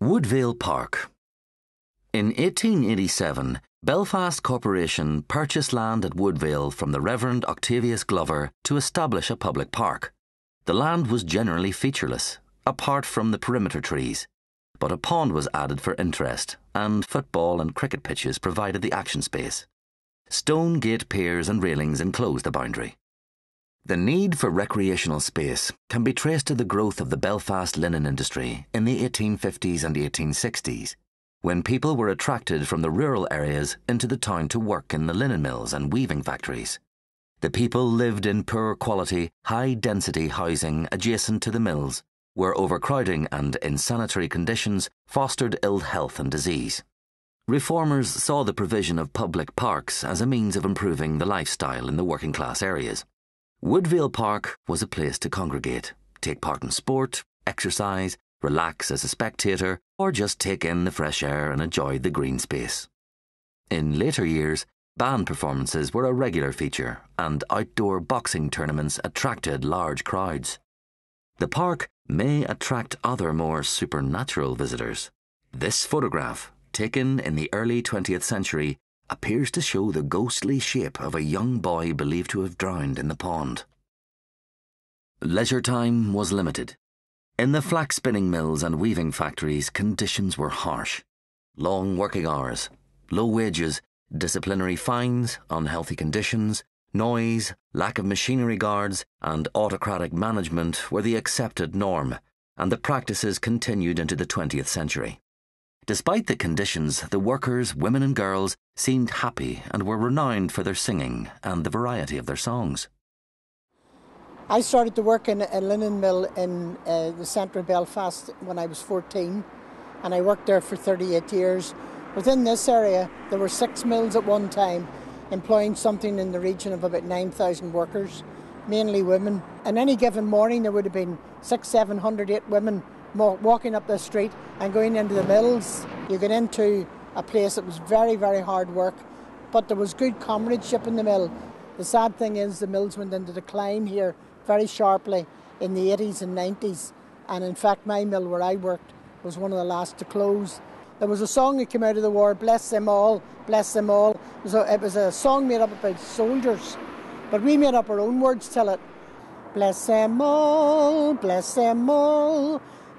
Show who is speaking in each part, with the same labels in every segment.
Speaker 1: Woodvale Park. In 1887, Belfast Corporation purchased land at Woodvale from the Reverend Octavius Glover to establish a public park. The land was generally featureless, apart from the perimeter trees, but a pond was added for interest, and football and cricket pitches provided the action space. Stone gate piers and railings enclosed the boundary. The need for recreational space can be traced to the growth of the Belfast linen industry in the 1850s and 1860s, when people were attracted from the rural areas into the town to work in the linen mills and weaving factories. The people lived in poor quality, high-density housing adjacent to the mills, where overcrowding and insanitary conditions fostered ill health and disease. Reformers saw the provision of public parks as a means of improving the lifestyle in the working class areas. Woodvale Park was a place to congregate, take part in sport, exercise, relax as a spectator, or just take in the fresh air and enjoy the green space. In later years, band performances were a regular feature, and outdoor boxing tournaments attracted large crowds. The park may attract other more supernatural visitors. This photograph, taken in the early 20th century, appears to show the ghostly shape of a young boy believed to have drowned in the pond. Leisure time was limited. In the flax spinning mills and weaving factories, conditions were harsh. Long working hours, low wages, disciplinary fines, unhealthy conditions, noise, lack of machinery guards, and autocratic management were the accepted norm, and the practices continued into the 20th century. Despite the conditions, the workers, women and girls, seemed happy and were renowned for their singing and the variety of their songs.
Speaker 2: I started to work in a linen mill in the centre of Belfast when I was 14, and I worked there for 38 years. Within this area, there were 6 mills at one time, employing something in the region of about 9,000 workers, mainly women. And any given morning, there would have been 600, 700, 8 women walking up the street and going into the mills. You get into a place that was very, very hard work, but there was good comradeship in the mill. The sad thing is the mills went into decline here very sharply in the 80s and 90s, and in fact my mill where I worked was one of the last to close. There was a song that came out of the war, Bless Them All, Bless Them All. It was a song made up about soldiers, but we made up our own words to it. Bless them all,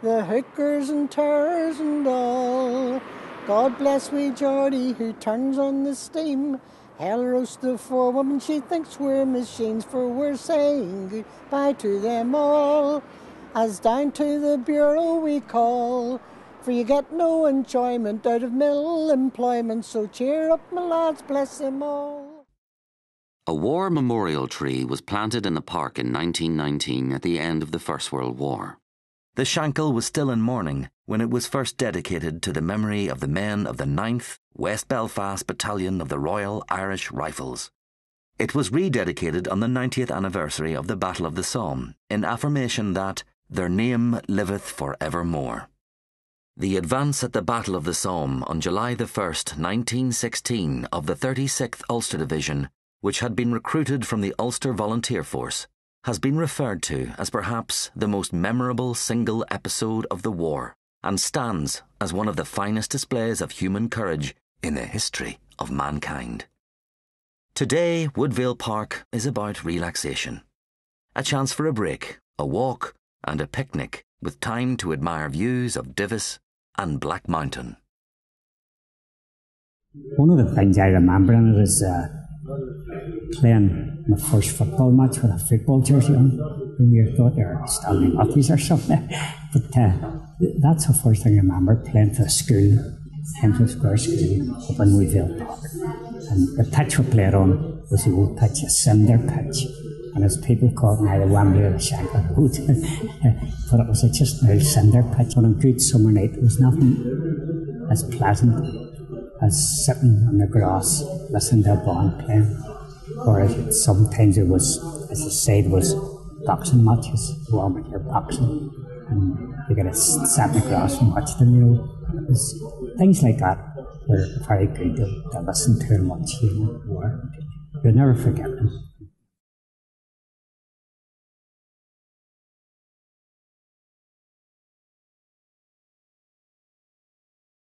Speaker 2: the hookers and terrors and all. God bless we Geordie who turns on the steam. Hell roast the forewoman, she thinks we're machines, for we're saying goodbye to them all. As down to the bureau we call, for you get no enjoyment out of mill employment, so cheer up my lads, bless them all.
Speaker 1: A war memorial tree was planted in the park in 1919 at the end of the First World War. The Shankill was still in mourning when it was first dedicated to the memory of the men of the 9th West Belfast Battalion of the Royal Irish Rifles. It was rededicated on the 90th anniversary of the Battle of the Somme in affirmation that their name liveth for evermore. The advance at the Battle of the Somme on July the 1st, 1916 of the 36th Ulster Division, which had been recruited from the Ulster Volunteer Force, has been referred to as perhaps the most memorable single episode of the war, and stands as one of the finest displays of human courage in the history of mankind. Today, Woodvale Park is about relaxation. A chance for a break, a walk, and a picnic with time to admire views of Divis and Black Mountain.
Speaker 3: One of the things I remember in it is playing my first football match with a football jersey on. You thought they were Stanley Matthews or something. But that's the first thing I remember, playing for the school, Hensel Square School up in Woodvale Park. And the pitch we played on was the old pitch, a cinder pitch. And as people called me, the Wembley or the Shankill Road. But it was just an old cinder pitch. On a good summer night, there was nothing as pleasant as sitting on the grass, listening to a band playing. Or sometimes it was, as I said, was boxing matches, warm with your boxing. And you got to sit on the grass and watch them, you know. It was things like that were very good to listen to and watch, you know, war. You'll never forget them.